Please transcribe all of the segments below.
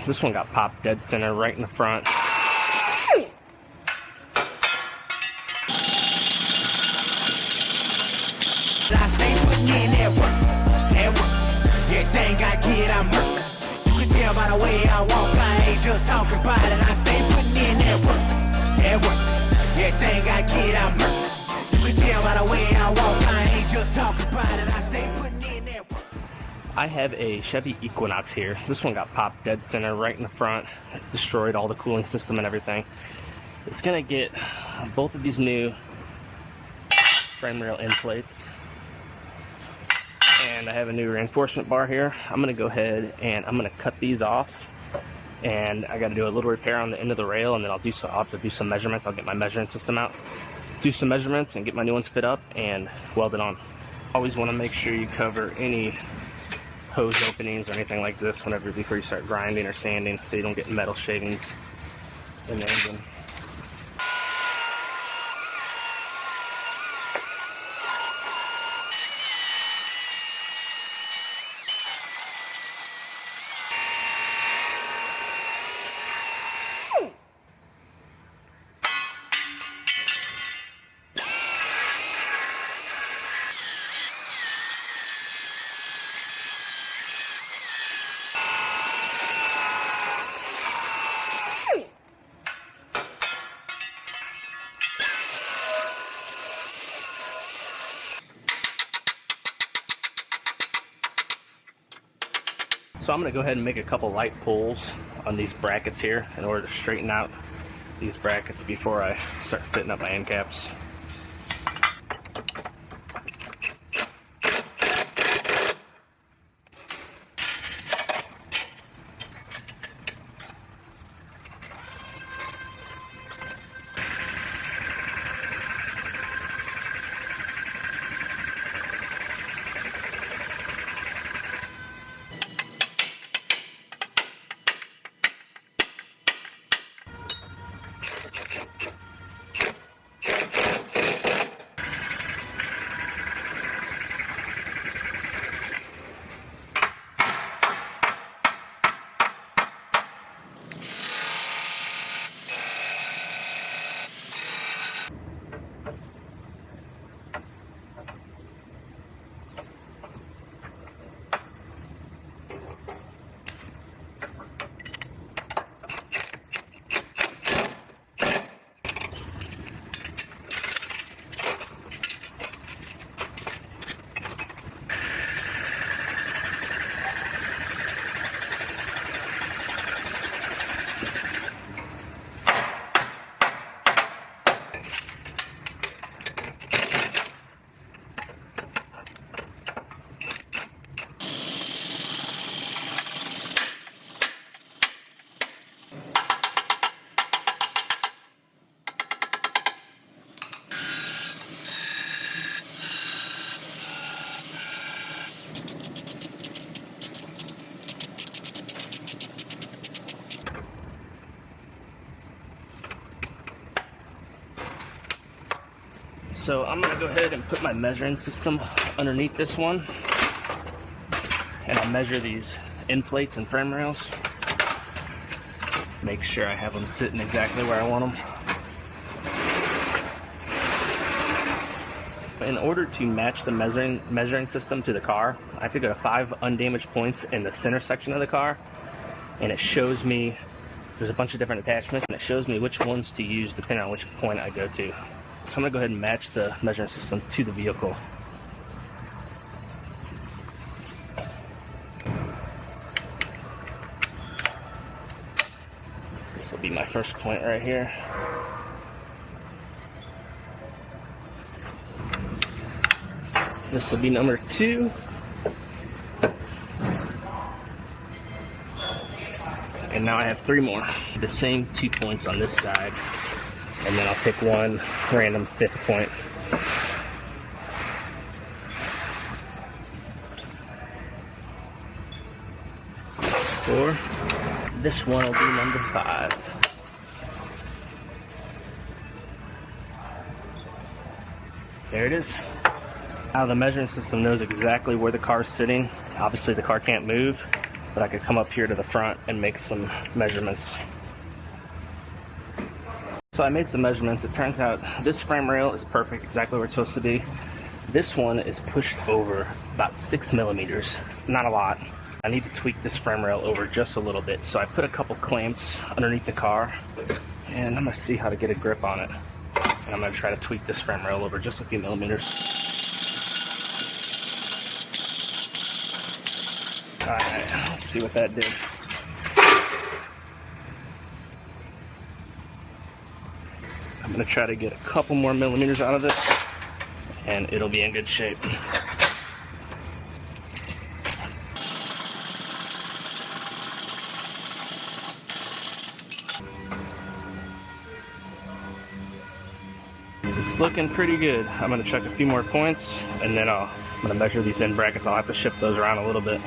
This one got popped dead center right in the front. I stay putting in that work. Everything I get, I'm hurt. You can tell by the way I walk, I ain't just talking about it. I stay putting in that work. Everything I get, I'm hurt. You can tell by the way I walk, I ain't just talking about it. I stay putting in that work. I have a Chevy Equinox here. This one got popped dead center right in the front. It destroyed all the cooling system and everything. It's gonna get both of these new frame rail end plates. And I have a new reinforcement bar here. I'm gonna go ahead and I'm gonna cut these off, and I got to do a little repair on the end of the rail, and then I'll have to do some measurements. I'll get my measuring system out, do some measurements, and get my new ones fit up and weld it on. Always want to make sure you cover any hose openings or anything like this before you start grinding or sanding, so you don't get metal shavings in the engine. So I'm going to go ahead and make a couple light pulls on these brackets here in order to straighten out these brackets before I start fitting up my end caps. So I'm going to go ahead and put my measuring system underneath this one, and I'll measure these end plates and frame rails. Make sure I have them sitting exactly where I want them. In order to match the measuring system to the car, I have to go to 5 undamaged points in the center section of the car, and it shows me, there's a bunch of different attachments, and it shows me which ones to use depending on which point I go to. So I'm going to go ahead and match the measuring system to the vehicle. This will be my first point right here. This will be number 2. And now I have 3 more. The same 2 points on this side. And then I'll pick one random 5th point. That's 4. This one will be number 5. There it is. Now the measuring system knows exactly where the car's sitting. Obviously the car can't move, but I could come up here to the front and make some measurements. So I made some measurements. It turns out this frame rail is perfect, exactly where it's supposed to be. This one is pushed over about 6 millimeters, not a lot. I need to tweak this frame rail over just a little bit. So I put a couple clamps underneath the car, and I'm gonna see how to get a grip on it. And I'm gonna try to tweak this frame rail over just a few millimeters. All right, let's see what that did. I'm gonna try to get a couple more millimeters out of it, and it'll be in good shape. It's looking pretty good. I'm gonna check a few more points, and then I'm gonna measure these end brackets. I'll have to shift those around a little bit.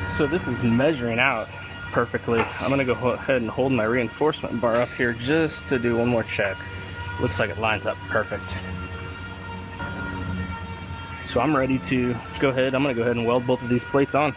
So this is measuring out perfectly. I'm gonna go ahead and hold my reinforcement bar up here just to do one more check. Looks like it lines up perfect. So I'm ready to go ahead. I'm gonna go ahead and weld both of these plates on.